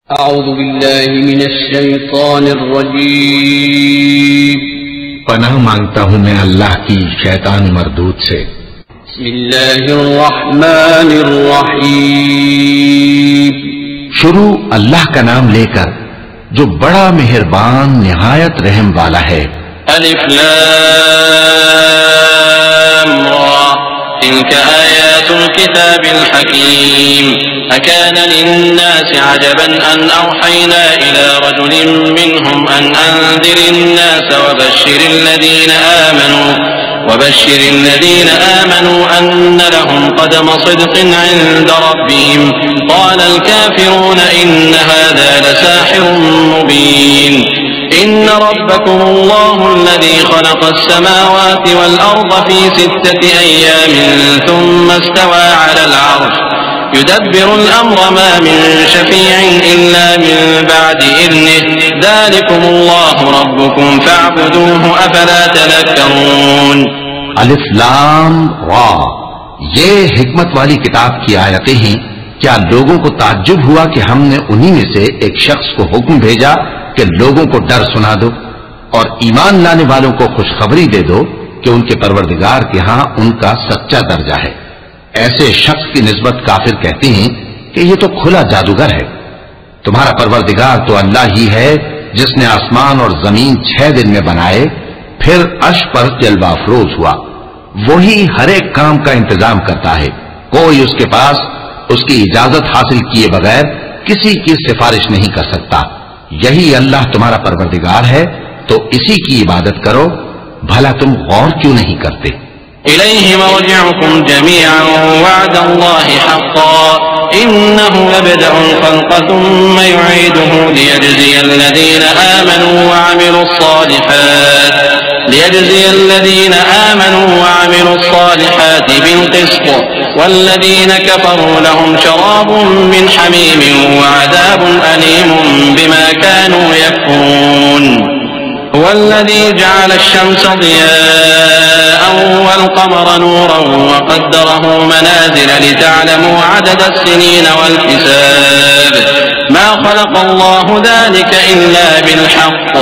अऊज़ु बिल्लाहि मिनश शैतानिर रजीम। पनाह मांगता हूँ मैं अल्लाह की शैतान मरदूद से। बिस्मिल्लाहिर रहमानिर रहीम। शुरू अल्लाह का नाम लेकर जो बड़ा मेहरबान निहायत रहम वाला है। अलिफ लाम रा तिल्क आयातुल किताबिल हकीम अकान लिन्नासि अजबन अन औहयना इला रजुलिन मिनहुम अन अंज़िरिन नास वबश्शिरिल लज़ीना आमनू अन्न लहुम क़दम सिद्क़िन इंद रब्बिहिम क़ालल काफ़िरूना इन्न हाज़ा लसाहिरुम मुबीन। इन्न रब्बकुमुल्लाहुल्लज़ी ख़लक़स्समावाति वल अर्ज़ फ़ी सित्तति अय्यामिन थुम्मा इस्तवा अलल अर्श युदब्बिरुल अम्र मा मिन शफ़ीइन इल्ला मिन बअदि इज़्निहि ज़ालिकुमुल्लाहु रब्बुकुम फ़अब्दूहु अफ़ला तज़क्करून। अलिफ लाम रा, ये हिकमत वाली किताब की आयतें हैं। क्या लोगों को ताज्जुब हुआ कि हमने उन्हीं में से एक शख्स को हुक्म भेजा कि लोगों को डर सुना दो और ईमान लाने वालों को खुशखबरी दे दो कि उनके परवरदिगार के यहां उनका सच्चा दर्जा है। ऐसे शख्स की निस्बत काफिर कहते हैं कि ये तो खुला जादूगर है। तुम्हारा परवरदिगार तो अल्लाह ही है जिसने आसमान और जमीन 6 दिन में बनाए, फिर अर्श पर जलवा अफरोज हुआ। वही हर एक काम का इंतजाम करता है। कोई उसके पास उसकी इजाजत हासिल किए बगैर किसी की सिफारिश नहीं कर सकता। यही अल्लाह तुम्हारा परवरदिगार है, तो इसी की इबादत करो। भला तुम गौर क्यों नहीं करते? इलैहि मर्जिउकुम जमीअन वअदल्लाहि हक़्क़न इन्नहु यबदअुल ख़ल्क़ थुम्मा युईदुहु लियजज़ियल लज़ीना आमनू वअमिलुस सालिहाति बिल-क़िस्त वल्लज़ीन कफ़रू लहुम शराबुम मिन हमीमिन वअज़ाबुन अलीमुम बिमा कानू यकफ़ुरून। वल्लज़ी जअल अश-शम्स ज़ियाअन वल-क़मर नूरन वक़द्दरहु मनाज़िल लितअलमू अदद as-सिनीन वल-हिसाब मा ख़लक़ल्लाहु ज़ालिक इल्ला बिल-हक़्क़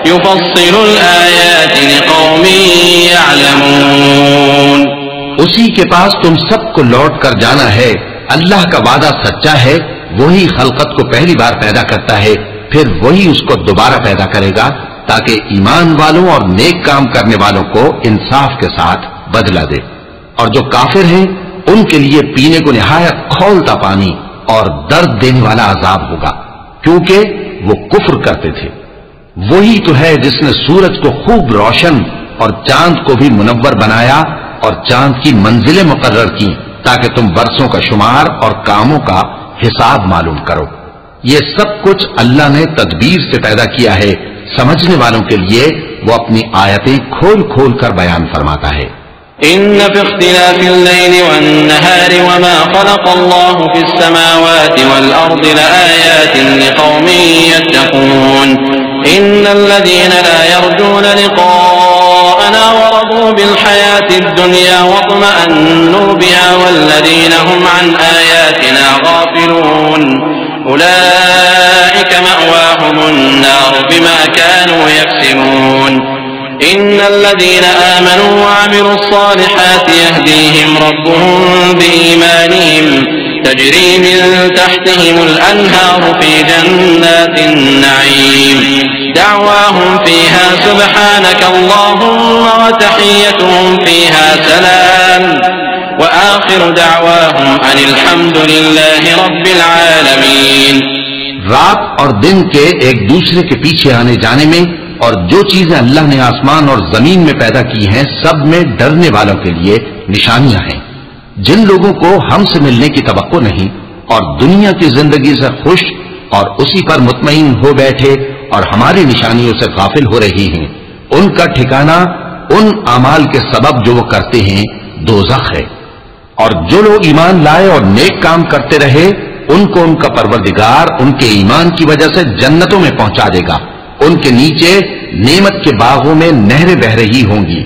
युफ़स्सिलुल आयाति लिक़ौमिन यअलमून। उसी के पास तुम सबको लौट कर जाना है। अल्लाह का वादा सच्चा है। वही खलकत को पहली बार पैदा करता है, फिर वही उसको दोबारा पैदा करेगा ताकि ईमान वालों और नेक काम करने वालों को इंसाफ के साथ बदला दे। और जो काफिर हैं उनके लिए पीने को निहायत खौलता पानी और दर्द देने वाला अजाब होगा, क्योंकि वो कुफ्र करते थे। वही तो है जिसने सूरज को खूब रोशन और चांद को भी मुनव्वर बनाया और चांद की मंजिलें मुकर्रर की ताकि तुम वर्षों का शुमार और कामों का हिसाब मालूम करो। ये सब कुछ अल्लाह ने तदबीर से पैदा किया है। समझने वालों के लिए वो अपनी आयतें खोल खोल कर बयान फरमाता है। इन्न फी इख्तिलाफिल लैली वन्नहारि वमा ख़लक़ल्लाहु फिस समावाति वल अर्दि लआयातिन लिक़ौमिन यत्तक़ून। इन्नल लज़ीना ला यर्जूना लिक़ाअना वरदू बिल हयातिद दुनिया वत्मअन्नू बिहा वल्लज़ीना हुम अन आयातिना गाफ़िलून उलाइका मअवाहुमुन नार बिमा कानू यक्सिबून। इन्नल्लज़ीना आमनू वअमिलुस सालिहाति यहदीहिम रब्बुहुम बिईमानिहिम तजरी मिन तहतिहिमुल अन्हारु फी जन्नातिन नईम दअवाहुम फीहा सुब्हानका अल्लाहुम्मा व तहिय्यतुहुम फीहा सलाम व आखिरु दअवाहुम अनिल हम्दुलिल्लाहि रब्बिल आलमीन। रात और दिन के एक दूसरे के पीछे आने जाने में और जो चीजें अल्लाह ने आसमान और जमीन में पैदा की हैं, सब में डरने वालों के लिए निशानियां हैं। जिन लोगों को हमसे मिलने की तवक्को नहीं और दुनिया की जिंदगी से खुश और उसी पर मुतमईन हो बैठे और हमारी निशानियों से गाफिल हो रही हैं, उनका ठिकाना उन अमाल के सबब जो वो करते हैं दोज़ख है। और जो लोग ईमान लाए और नेक काम करते रहे, उनको उनका परवरदिगार उनके ईमान की वजह से जन्नतों में पहुंचा देगा। उनके नीचे नेमत के बागों में नहरें बह रही होंगी।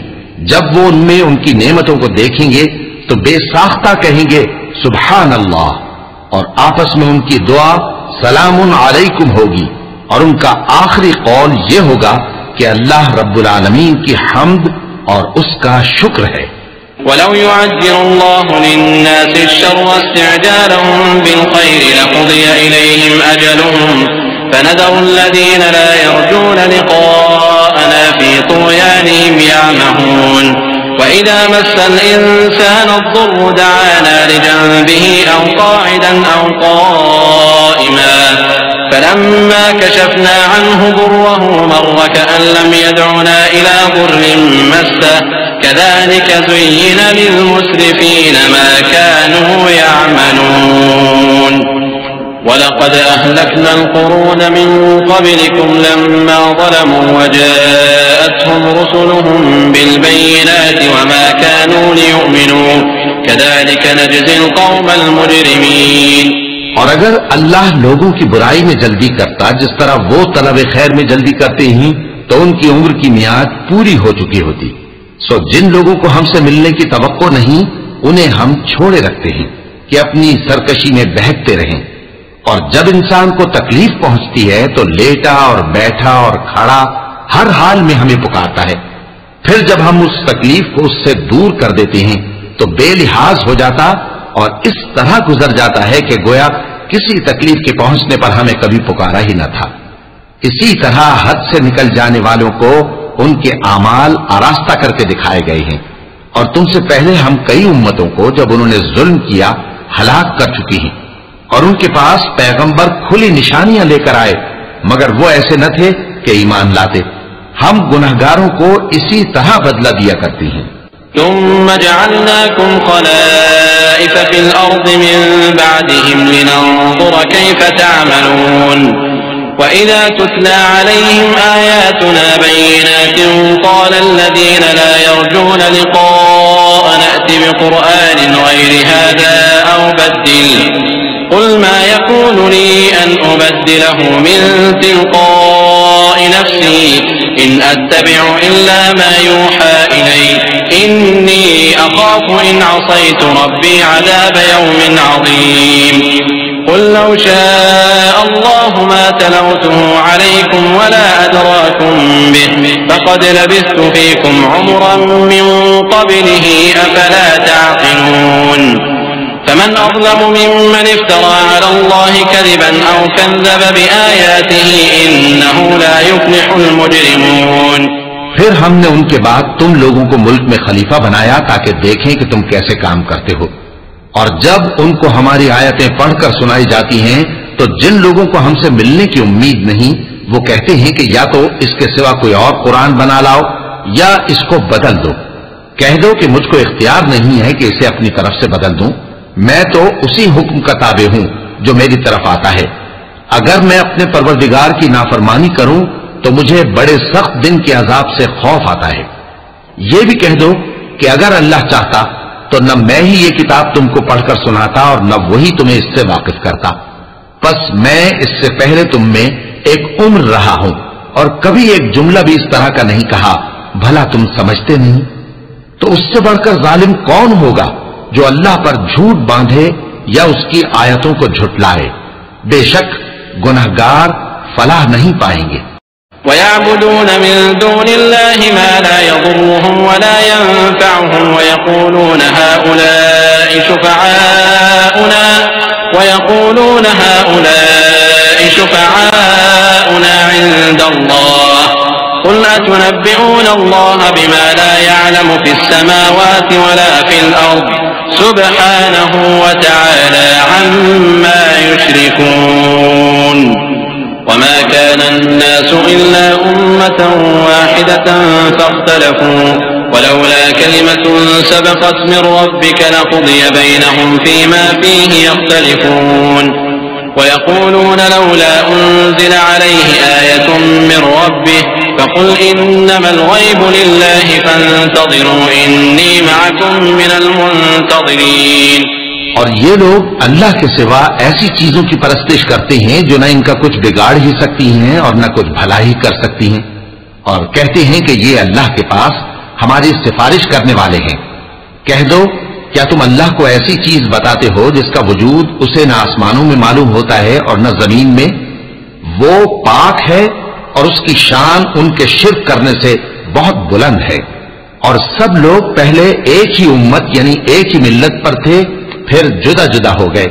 जब वो उनमें उनकी नेमतों को देखेंगे तो बेसाख्ता कहेंगे सुभान अल्लाह, और आपस में उनकी दुआ सलामुन अलैकुम होगी और उनका आखिरी कौल ये होगा कि अल्लाह रब्बुल आलमीन की हम्द और उसका शुक्र है। वलौ युअज्जिलुल्लाहु लिन्नासि अश्शर्र इस्तिअजालहुम बिलखैरि लक़ुदिया इलैहिम अजलुहुम फनदरु अल्लज़ीना ला यर्जूना लिक़ाअना फ़ी तुग़यानिहिम यअमहून वइज़ा मस्सल इंसाना अद्दुर्रु दअाना लिजंबिही औ क़ाइदन औ क़ाइमा फलम्मा कशफना अन्हु दुर्रहु मर्र कअन लम यदउना इला दुर्रिन मस्सह कज़ालिक ज़ुय्यिन लिलमुस्रिफीन मा कानू यअमलून वलक़द अहलकना अलक़ुरून मिन क़ब्लिकुम लम्मा ज़लमू वजाअतहुम रुसुलुहुम बिलबय्यिनाति वमा कानू लियु'मिनू कज़ालिक नजज़िल क़ौमल मुजरिमीन। और अगर अल्लाह लोगों की बुराई में जल्दी करता जिस तरह वो तलब खैर में जल्दी करते ही, तो उनकी उम्र की मियाद पूरी हो चुकी होती। सो जिन लोगों को हमसे मिलने की तवक्को नहीं, उन्हें हम छोड़े रखते हैं कि अपनी सरकशी में बहकते रहें। और जब इंसान को तकलीफ पहुंचती है तो लेटा और बैठा और खड़ा हर हाल में हमें पुकारता है। फिर जब हम उस तकलीफ को उससे दूर कर देते हैं तो बेलिहाज हो जाता और इस तरह गुजर जाता है कि गोया किसी तकलीफ के पहुंचने पर हमें कभी पुकारा ही न था। इसी तरह हद से निकल जाने वालों को उनके आमाल आरास्ता करके दिखाए गए हैं। और तुमसे पहले हम कई उम्मतों को जब उन्होंने जुल्म किया हलाक कर चुकी हैं और उनके पास पैगंबर खुली निशानियां लेकर आए, मगर वो ऐसे न थे कि ईमान लाते। हम गुनहगारों को इसी तरह बदला दिया करती हैं। सुम्मा जअलनाकुम खलाइफ फिल अर्दि मिन बअदिहिम लिनंजुर कैफ तअमलून वइज़ा तुतला अलैहिम आयातुना बय्यिनातिन क़ाल अल्लज़ीना ला यर्जूना लिक़ाअना अति बिक़ुरआनिन गैरि हाज़ा औ बद्दिल क़ुल मा यकूनु ली अन उबद्दिलहु मिन तिलक़ाइ नफ़्सी इन अत्तबिउ इल्ला मा यूहा इलैहि इन्नी अख़ाफ़ु इन असैतु रब्बी अज़ाब यौमिन अज़ीम क़ुल लौ शाअ अल्लाहु मा तलौतुहु अलैकुम वला अदराकुम बिहि फ़क़द लबिस्थु फ़ीकुम उम्रन मिन क़ब्लिही अफ़ला तअक़िलून फमन अज़लमु मिम्मन इफ्तरा अला अल्लाहि कज़िबन औ कज़्ज़ब बिआयातिही इन्नहु ला युफ़्लिहुल मुजरिमून। फिर हमने उनके बाद तुम लोगों को मुल्क में खलीफा बनाया ताकि देखें कि तुम कैसे काम करते हो। और जब उनको हमारी आयतें पढ़कर सुनाई जाती हैं तो जिन लोगों को हमसे मिलने की उम्मीद नहीं, वो कहते हैं कि या तो इसके सिवा कोई और कुरान बना लाओ या इसको बदल दो। कह दो कि मुझको इख्तियार नहीं है कि इसे अपनी तरफ से बदल दूं, मैं तो उसी हुक्म का ताबे हूं जो मेरी तरफ आता है। अगर मैं अपने परवरदिगार की नाफरमानी करूं तो मुझे बड़े सख्त दिन के अजाब से खौफ आता है। ये भी कह दो कि अगर अल्लाह चाहता तो न मैं ही ये किताब तुमको पढ़कर सुनाता और न वही तुम्हें इससे वाकिफ करता। बस मैं इससे पहले तुम में एक उम्र रहा हूं और कभी एक जुमला भी इस तरह का नहीं कहा, भला तुम समझते नहीं? तो उससे बढ़कर जालिम कौन होगा जो अल्लाह पर झूठ बांधे या उसकी आयतों को झुटलाए। बेशक गुनहगार फलाह नहीं पाएंगे। वयअबुदून मिन दूनिल्लाहि मा ला यदुर्रुहुम वला यंफअहुम वयक़ूलून हाउलाइ शुफ़अआउना इंदल्लाह क़ुल अतुनब्बिऊन अल्लाह बिमा ला यअलमु फ़िस्समावाति वला फ़िल अर्द सुब्हानहु व तआला अम्मा युश्रिकून। वमा कान अन्नासु इल्ला उम्मतन वाहिदतन फ़ख्तलफू वलौला कलिमतुन सबक़त मिन रब्बिक लक़ुदिय बैनहुम फ़ीमा फ़ीहि यख्तलिफून वयक़ूलून लौला उन्ज़िल अलैहि आयतुन मिन रब्बिह फ़क़ुल इन्नमल ग़ैबु लिल्लाहि फ़ंतज़िरू इन्नी मअकुम मिनल मुंतज़िरीन। और ये लोग अल्लाह के सिवा ऐसी चीजों की परस्तिश करते हैं जो न इनका कुछ बिगाड़ ही सकती हैं और न कुछ भला ही कर सकती हैं, और कहते हैं कि ये अल्लाह के पास हमारी सिफारिश करने वाले हैं। कह दो क्या तुम अल्लाह को ऐसी चीज बताते हो जिसका वजूद उसे न आसमानों में मालूम होता है और न जमीन में? वो पाक है और उसकी शान उनके शिर्क करने से बहुत बुलंद है। और सब लोग पहले एक ही उम्मत यानी एक ही मिल्लत पर थे, फिर जुदा जुदा हो गए।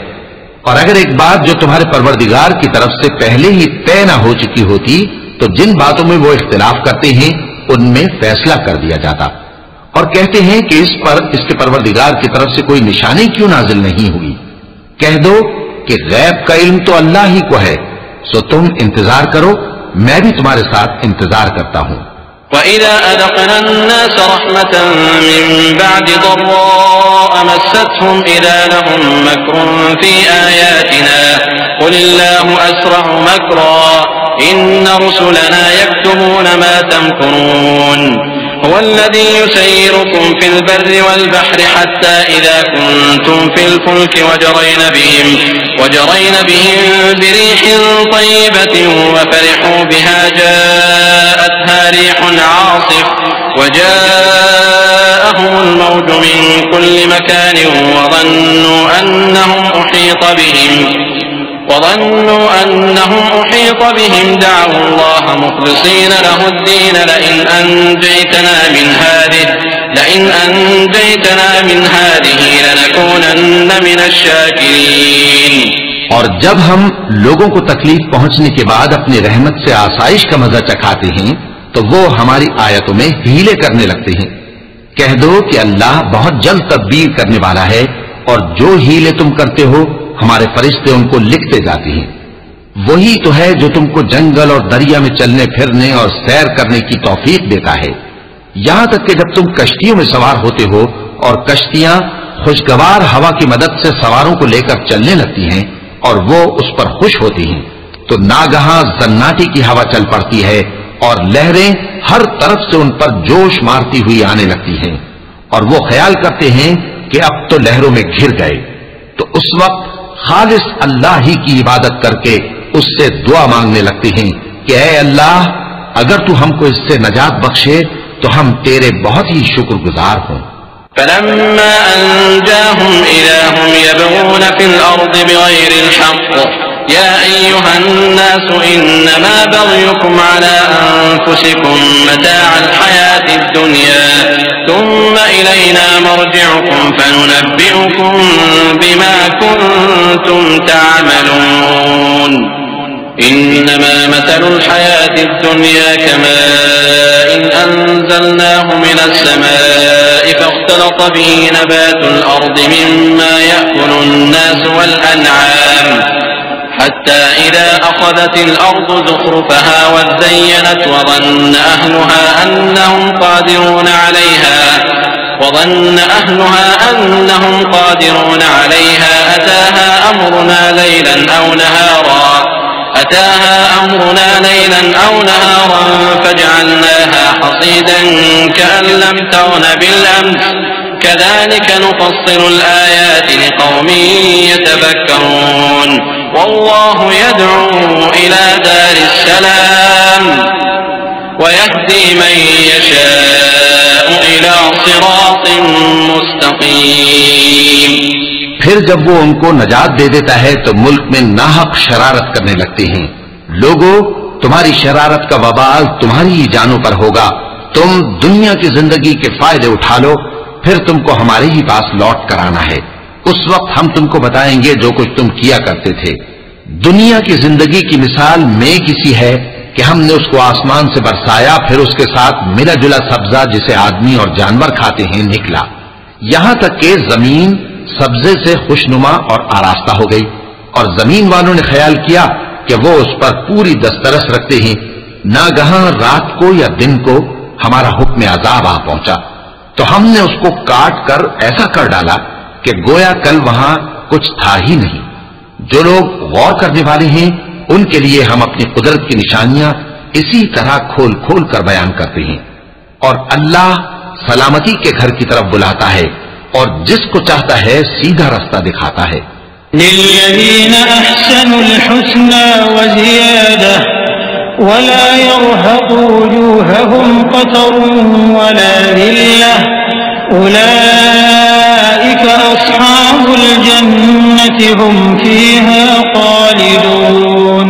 और अगर एक बात जो तुम्हारे परवरदिगार की तरफ से पहले ही तय न हो चुकी होती तो जिन बातों में वो इख्तिलाफ करते हैं उनमें फैसला कर दिया जाता। और कहते हैं कि इस पर इसके परवरदिगार की तरफ से कोई निशानी क्यों नाजिल नहीं हुई? कह दो कि गैब का इल्म तो अल्लाह ही को है, सो तुम इंतजार करो, मैं भी तुम्हारे साथ इंतजार करता हूं। وَإِذَا أَذَقْنَا النَّاسَ رَحْمَةً مِّن بَعْدِ ضَرَّاءَ مَسَّتْهُمْ إِذَا لَهُم مَّكْرٌ فِي آيَاتِنَا قُلِ اللَّهُ أَسْرَعُ مَكْرًا إِنَّ رُسُلَنَا يَكْتُبُونَ مَا تَمْكُرُونَ هو الذي يسيركم في البر والبحر حتى إذا كنتم في الفلك وجرين بهم بريح طيبة وفرحوا بها جاءتها ريح عاصف وجاءهم الموج من كل مكان وظنوا أنهم أحيط بهم دعوا الله مخلصين له الدين لئن أنجيتنا من هذه لنكونن من الشاكرين। और जब हम लोगों को तकलीफ पहुंचने के बाद अपनी रहमत से आसाइश का मजा चखाते हैं तो वो हमारी आयतों में हीले करने लगते हैं। कह दो कि अल्लाह बहुत जल्द तदबीर करने वाला है और जो हीले तुम करते हो हमारे फरिश्ते उनको लिखते जाते हैं। वही तो है जो तुमको जंगल और दरिया में चलने फिरने और सैर करने की तौफीक देता है, यहां तक कि जब तुम कश्तियों में सवार होते हो और कश्तियां खुशगवार हवा की मदद से सवारों को लेकर चलने लगती हैं और वो उस पर खुश होती हैं, तो नागहां जन्नाटी की हवा चल पड़ती है और लहरें हर तरफ से उन पर जोश मारती हुई आने लगती हैं और वो ख्याल करते हैं कि अब तो लहरों में घिर गए। तो उस वक्त खालिस अल्लाह ही की इबादत करके उससे दुआ मांगने लगते हैं कि ऐ अल्लाह, अगर तू हमको इससे नजात बख्शे तो हम तेरे बहुत ही शुक्रगुजार हों। فلما أنجاهم إذا هم يبغون في الأرض بغير الحق يا أيها الناس إنما بغيكم على أنفسكم متاع الحياة الدنيا ثم إلينا مرجعكم فننبئكم بما كنتم تعملون إنما مثل الحياة الدنيا كماء أنزلناه من السماء فاختلط به نبات الأرض مما يأكل الناس والأنعام حتى إذا أخذت الأرض زخرفها وزينت وظن أهلها أنهم قادرون عليها أتاها أمرنا ليلا أو نهارا فجعلناها حصيدا كأن لم تغن بالأمس كذلك نفصل الآيات لقوم يتفكرون والله يدعو إلى دار السلام ويهدي من يشاء إلى صراط مستقيم। फिर जब वो उनको नजात दे देता है तो मुल्क में नाहक शरारत करने लगते हैं। लोगों, तुम्हारी शरारत का वबाल तुम्हारी ही जानों पर होगा। तुम दुनिया की जिंदगी के फायदे उठा लो, फिर तुमको हमारे ही पास लौट कर आना है। उस वक्त हम तुमको बताएंगे जो कुछ तुम किया करते थे। दुनिया की जिंदगी की मिसाल में किसी है कि हमने उसको आसमान से बरसाया, फिर उसके साथ मिला जुला सब्जा जिसे आदमी और जानवर खाते हैं निकला, यहां तक कि जमीन सब्जे से खुशनुमा और आरास्ता हो गई और जमीन वालों ने ख्याल किया कि वो उस पर पूरी दस्तरस रखते हैं। नागहां रात को या दिन को हमारा हुक्म अजाब आ पहुंचा तो हमने उसको काट कर ऐसा कर डाला कि गोया कल वहां कुछ था ही नहीं। जो लोग गौर करने वाले हैं उनके लिए हम अपनी कुदरत की निशानियां इसी तरह खोल खोल कर बयान करते हैं। और अल्लाह सलामती के घर की तरफ बुलाता है और जिसको चाहता है सीधा रास्ता दिखाता है। लिल्लज़ीन अहसनुल हुस्ना व ज़ियादा वला यरहक़ु वजूहहुम क़तरुन वला ज़िल्लह उलाइका अस्हाबुल जन्नति हुम फीहा खालिदून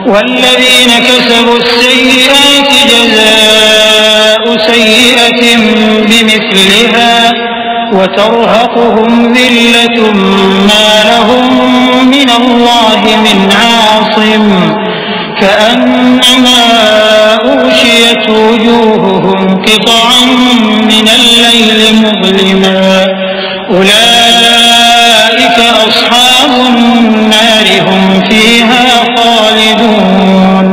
वल्लज़ीन कसबुस्सय्यिआति जज़ाउ सय्यिअतिन बिमिस्लिहा वतर्हकुहुम ज़िल्लतुम मा लहुम मिनल्लाहि मिन आसिम कअन्नमा उग़शियत वुजूहुहुम क़ितअन मिनल लैलि मुज़लिमा उलाइक अस्हाबुन नारि हुम फीहा खालिदून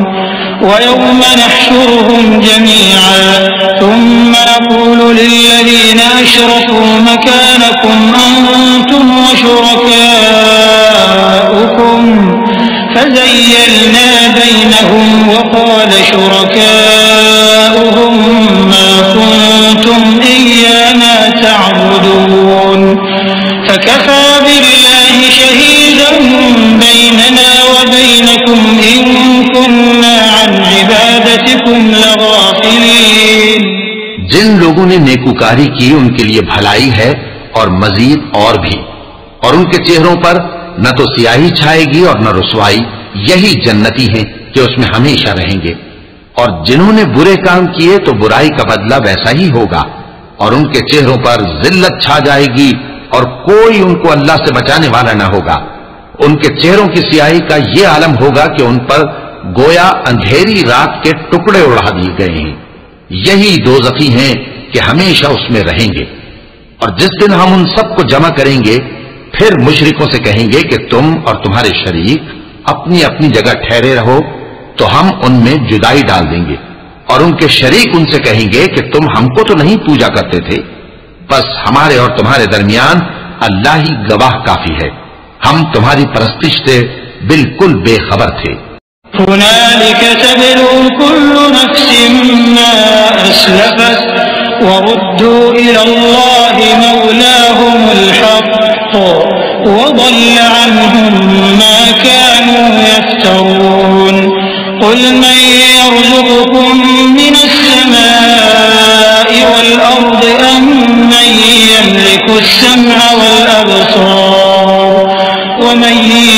वयौम नहशुरुहुम जमीअन थुम्मा नक़ूलु लिल्लज़ीना अशरकू मकानकुम अंतुम वशुरकाउकुम फज़य्यलना बैनहुम वक़ाल शुरकाउहुम मा कुन्तुम इय्याना तअबुदून फकफ़ा बिल्लाहि शहीदन बैनना वबैनकुम इन कुन्ना अन इबादतिकुम लग़ाफ़िलीन। जिन लोगों ने नेकूकारी की उनके लिए भलाई है और मजीद और भी, और उनके चेहरों पर न तो सियाही छाएगी और न रुसवाई। यही जन्नती हैं कि उसमें हमेशा रहेंगे। और जिन्होंने बुरे काम किए तो बुराई का बदला वैसा ही होगा, और उनके चेहरों पर जिल्लत छा जाएगी और कोई उनको अल्लाह से बचाने वाला न होगा। उनके चेहरों की सियाही का ये आलम होगा कि उन पर गोया अंधेरी रात के टुकड़े उड़ा दिए गए हैं। यही दोज़खी हैं कि हमेशा उसमें रहेंगे। और जिस दिन हम उन सबको जमा करेंगे फिर मुशरिकों से कहेंगे कि तुम और तुम्हारे शरीक अपनी अपनी जगह ठहरे रहो, तो हम उनमें जुदाई डाल देंगे। और उनके शरीक उनसे कहेंगे कि तुम हमको तो नहीं पूजा करते थे, बस हमारे और तुम्हारे दरमियान अल्लाह ही गवाह काफी है, हम तुम्हारी परस्तिश से बिल्कुल बेखबर थे। हुनालिक तब्लू कुल्लु नफ्सिन मा अस्लफत वरुद्दू इलल्लाहि मौलाहुमुल हक़्क़ वضل عنهم ما كانوا يفترون قل من يرزقكم من السماء والأرض أم من يملك السمع والأبصار ومن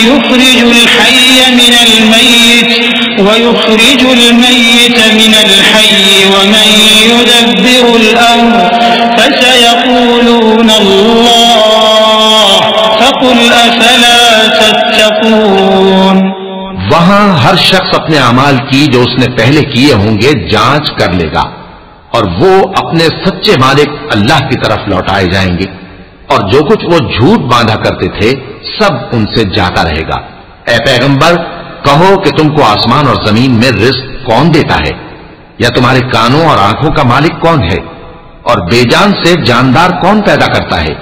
يخرج الحي من الميت ويخرج الميت من الحي ومن يدبر الأمر فسيقولون الله فقل أفلا تتقون। वहां हर शख्स अपने अमाल की जो उसने पहले किए होंगे जांच कर लेगा, और वो अपने सच्चे मालिक अल्लाह की तरफ लौटाए जाएंगे। और जो कुछ वो झूठ बांधा करते थे सब उनसे जाता रहेगा। ऐ पैगंबर, कहो कि तुमको आसमान और जमीन में रिज़्क़ कौन देता है, या तुम्हारे कानों और आंखों का मालिक कौन है, और बेजान से जानदार कौन पैदा करता है,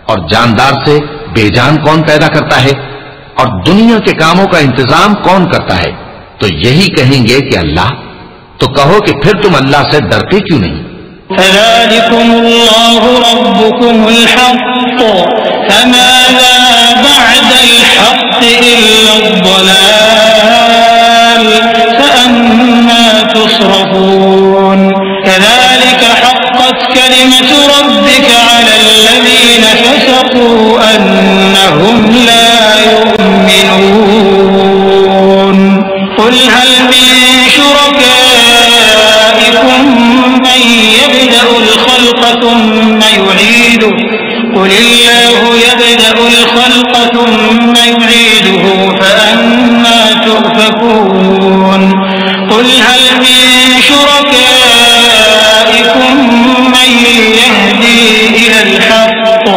और जानदार से बेजान कौन पैदा करता है, और दुनिया के कामों का इंतजाम कौन करता है। तो यही कहेंगे कि अल्लाह। तो कहो कि फिर तुम अल्लाह से डरते क्यों नहीं। फ़ज़ालिकुमुल्लाहु रब्बुकुमुल हक़्क़ फ़माज़ा बअदल हक़्क़ इल्लद्दलाल फ़अन्ना तुस्रफ़ून कज़ालिक हक़्क़त कलिमतु रब्बिक अलल्लज़ीन फ़सक़ू अन्नहुम ला युमिनून क़ुल हल मिन शुरकाइकुम मन यब्दअुल ख़ल्क़ थुम्मा युईदुहु क़ुल अल्लाहु यब्दअुल ख़ल्क़ थुम्मा युईदुहु फ़अन्ना तुफ़कून क़ुल हल मिन शुरकाइकुम मन यहदी इलल हक़्क़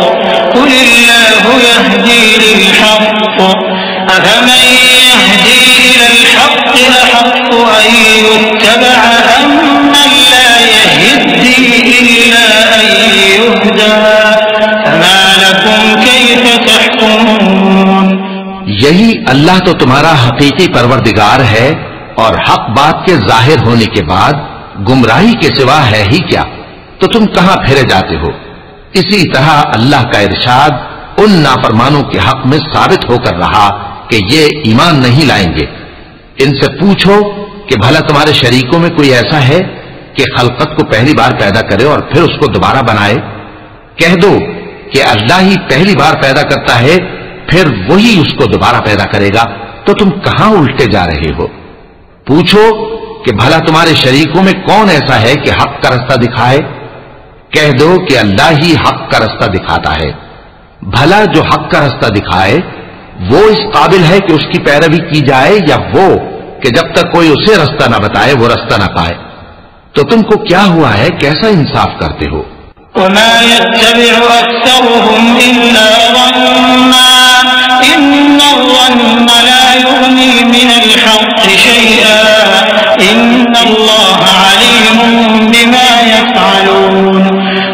क़ुल अल्लाहु यहदी लिल हक़्क़ अफ़मन यहदी इलल हक़्क़ अहक़्क़ु अन युत्तबअ अम्मन ला यहद्दी इल्ला अन युहदा फमा लकुम कैफ़ तहकुमून। यही अल्लाह तो तुम्हारा हकीकी परवरदिगार है, और हक बात के जाहिर होने के बाद गुमराही के सिवा है ही क्या, तो तुम कहां फेरे जाते हो। इसी तरह अल्लाह का इरशाद उन नाफरमानों के हक में साबित होकर रहा कि ये ईमान नहीं लाएंगे। इनसे पूछो कि भला तुम्हारे शरीकों में कोई ऐसा है कि खलकत को पहली बार पैदा करे और फिर उसको दोबारा बनाए। कह दो कि अल्लाह ही पहली बार पैदा करता है, फिर वही उसको दोबारा पैदा करेगा, तो तुम कहां उल्टे जा रहे हो? पूछो कि भला तुम्हारे शरीकों में कौन ऐसा है कि हक का रास्ता दिखाए? कह दो कि अल्लाह ही हक का रास्ता दिखाता है। भला जो हक का रास्ता दिखाए वो इस काबिल है कि उसकी पैरवी की जाए, या वो कि जब तक कोई उसे रास्ता ना बताए वो रास्ता ना पाए? तो तुमको क्या हुआ है, कैसा इंसाफ करते हो? वमा यत्तबिउ अक्सरुहुम इल्ला ज़न्ना इन्नज़्ज़न्न ला युग़नी मिनल हक़्क़ि शैअन इन्नल्लाह अलीमुम बिमा यफ़अलून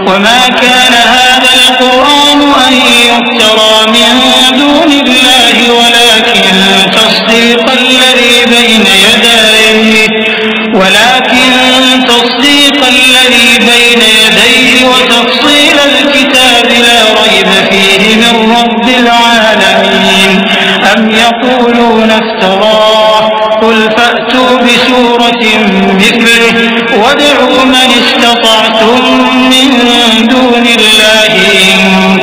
वमा कान हाज़ल क़ुरआन अन युफ़्तरा मिन दूनिल्लाहि वलाकिन तस्दीक़ल लज़ी बैन यदैहि वतफ़सील الكتاب لا ريب فيه من رب العالمين أم يقولون افتراه قل فأتوا بسورة مثله وادعوا من استطعتم من دون الله إن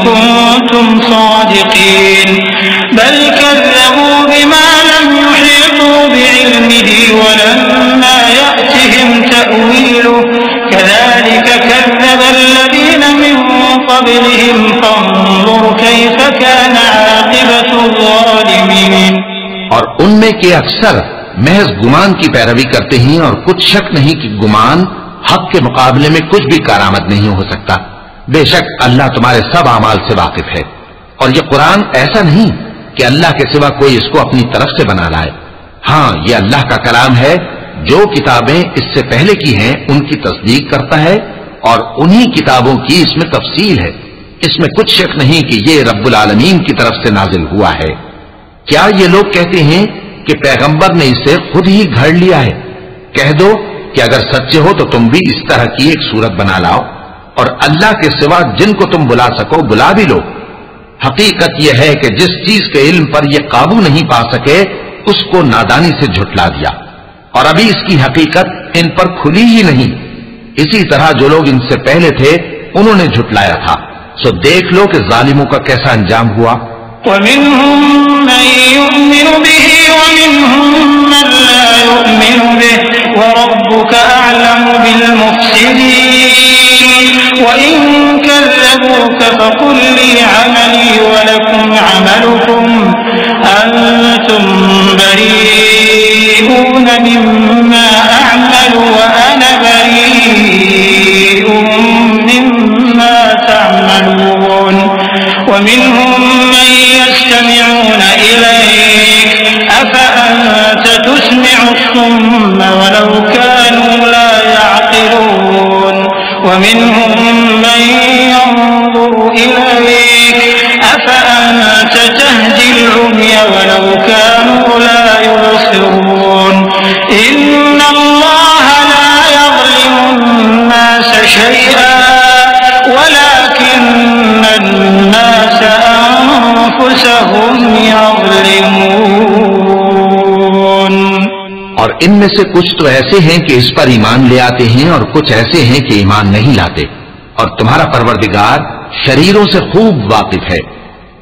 كنتم صادقين بل كذبوا بما لم يحيطوا بعلمه ولما يأتهم تأويله كذلك كذب الذين من قبلهم فانظر كيف كان عاقبة الظالمين। और उनमें के अक्सर महज गुमान की पैरवी करते हैं, और कुछ शक नहीं कि गुमान हक के मुकाबले में कुछ भी कारामद नहीं हो सकता। बेशक अल्लाह तुम्हारे सब अमाल से वाकिफ है, और ये कुरान ऐसा नहीं कि अल्लाह के सिवा कोई इसको अपनी तरफ से बना लाए। हाँ, ये अल्लाह का कलाम है। जो किताबें इससे पहले की हैं उनकी तस्दीक करता है, और उन्हीं किताबों की इसमें तफसील है। इसमें कुछ शक नहीं कि ये रब्बुल आलमीन की तरफ से नाजिल हुआ है। क्या ये लोग कहते हैं कि पैगंबर ने इसे खुद ही घड़ लिया है? कह दो कि अगर सच्चे हो तो तुम भी इस तरह की एक सूरत बना लाओ, और अल्लाह के सिवा जिनको तुम बुला सको बुला भी लो। हकीकत यह है कि जिस चीज के इल्म पर यह काबू नहीं पा सके उसको नादानी से झुठला दिया, और अभी इसकी हकीकत इन पर खुली ही नहीं। इसी तरह जो लोग इनसे पहले थे उन्होंने झुठलाया था। सो देख लो कि जालिमों का कैसा अंजाम हुआ। वमिन्हुम मन युमिनु बिही वमिन्हुम मन ला युमिनु बिही वरब्बुका अअलमु बिल मुफ्सिदीन वइन कज़्ज़बूका फक़ुल ली अमली वलकुम अमलुकुम अंतुम बरीऊन मिम्मा अअमलु व अना बरीउम मिम्मा तअमलून वमिन्हुम मन यस्तमिऊन इलैक अफअंत तुस्मिउ الصم वलौ कानू ला यअक़िलून वमिन्हुम मन यंज़ुरु इलैक अफअंत तहदिल उम्य वलौ कानू ला युबसिरून इन्नल्लाह ला यज़लिमु अन्नास शैअन वलाकिन्न अन्नास अनफुसहुम यज़लिमून। और इनमें से कुछ तो ऐसे हैं कि इस पर ईमान ले आते हैं, और कुछ ऐसे हैं कि ईमान नहीं लाते। और तुम्हारा परवरदिगार शरीरों से खूब वाकिफ है।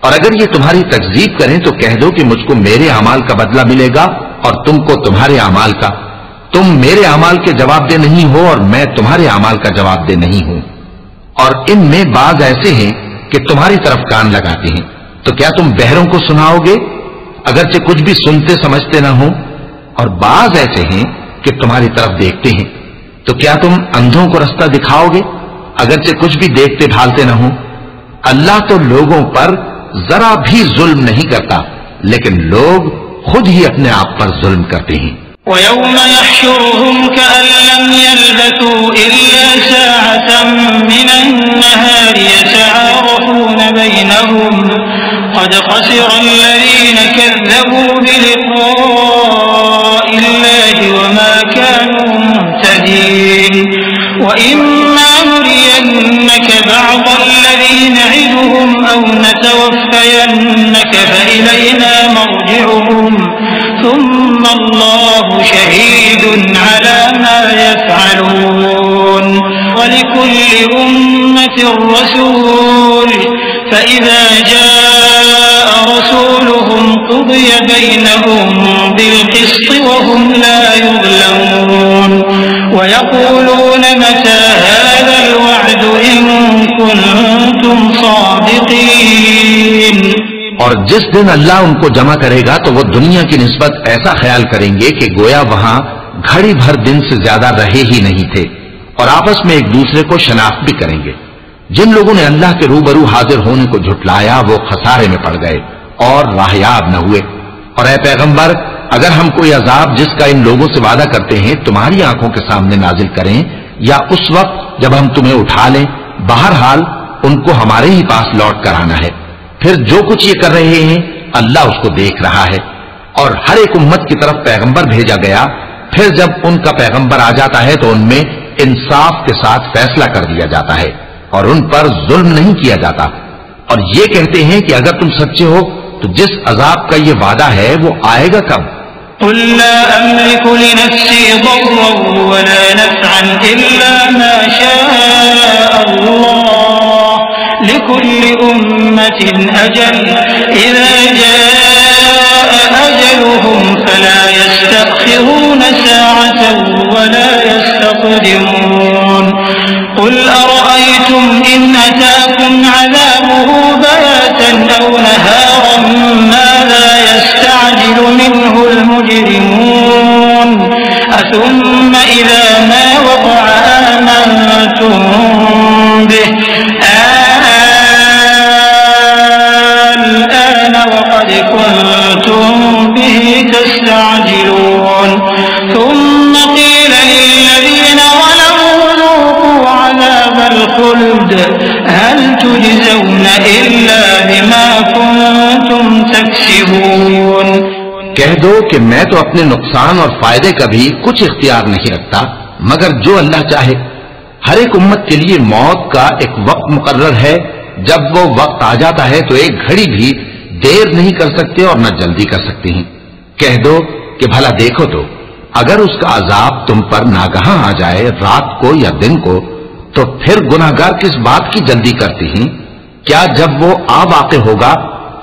और अगर ये तुम्हारी तकजीब करें तो कह दो कि मुझको मेरे अमाल का बदला मिलेगा और तुमको तुम्हारे अमाल का। तुम मेरे अमाल के जवाबदेह नहीं हो और मैं तुम्हारे अमाल का जवाबदेह नहीं हूं। और इनमें बाज ऐसे हैं कि तुम्हारी तरफ कान लगाते हैं, तो क्या तुम बहरों को सुनाओगे अगरचे कुछ भी सुनते समझते ना हो? और बाज ऐसे हैं कि तुम्हारी तरफ देखते हैं, तो क्या तुम अंधों को रास्ता दिखाओगे अगरचे कुछ भी देखते भालते ना हो? अल्लाह तो लोगों पर जरा भी जुल्म नहीं करता, लेकिन लोग खुद ही अपने आप पर जुल्म करते हैं। वयौम यहशुरुहुम कअन लम यल्बथू इल्ला साअतन मिनन नहारि यतआरफून बैनहुम क़द ख़सिरा अल्लज़ीना कज़्ज़बू बिलिक़ाइल्लाहि वमा कानू मुहतदीन वइम्मा नुरियन्नक बअज़ अल्लज़ी न'iदुहुम औ नतवफ़्फ़यन्नक फ़इलैना मर्जि'ुहुम ثم الله شهيد على ما يفعلون ولكل أمة رسول فإذا جاء رسولهم قضي بينهم بالقسط وهم لا يظلمون ويقولون متى هذا الوعد إن كنتم صادقين। और जिस दिन अल्लाह उनको जमा करेगा तो वो दुनिया की निस्बत ऐसा ख्याल करेंगे कि गोया वहां घड़ी भर दिन से ज्यादा रहे ही नहीं थे, और आपस में एक दूसरे को शनाख्त भी करेंगे। जिन लोगों ने अल्लाह के रूबरू हाजिर होने को झुटलाया वो खसारे में पड़ गए और राहयाब न हुए। और ऐ पैगंबर, अगर हम कोई अजाब जिसका इन लोगों से वादा करते हैं तुम्हारी आंखों के सामने नाजिल करें या उस वक्त जब हम तुम्हें उठा लें, बहरहाल उनको हमारे ही पास लौट कर आना है। फिर जो कुछ ये कर रहे हैं अल्लाह उसको देख रहा है। और हर एक उम्मत की तरफ पैगंबर भेजा गया, फिर जब उनका पैगंबर आ जाता है तो उनमें इंसाफ के साथ फैसला कर दिया जाता है और उन पर जुल्म नहीं किया जाता। और ये कहते हैं कि अगर तुम सच्चे हो तो जिस अजाब का ये वादा है वो आएगा कब? قل لا أملك لنفسي ضرا ولا نفعا إلا ما شاء الله لكل أمة أجل إذا جاء أجلهم فلا يستأخرون ساعة ولا يستقدمون قل أرأيتم إن أتاكم عذابه بياتا أو نهارا ماذا يستعجل منه المجرمون أثم إذا ما وقع آمنتم به الآن وقد كنتم به تستعجلون ثم قيل للذين ظلموا ذوقوا عذاب الخلد هل تجزون إلا بما كنتم تكسبون। कह दो कि मैं तो अपने नुकसान और फायदे का भी कुछ इख्तियार नहीं रखता मगर जो अल्लाह चाहे। हर एक उम्मत के लिए मौत का एक वक्त मुकर्रर है, जब वो वक्त आ जाता है तो एक घड़ी भी देर नहीं कर सकते और न जल्दी कर सकते हैं। कह दो कि भला देखो तो अगर उसका अजाब तुम पर नागहां आ जाए रात को या दिन को तो फिर गुनाहगार किस बात की जल्दी करते हैं? क्या जब वो आ वाक़े होगा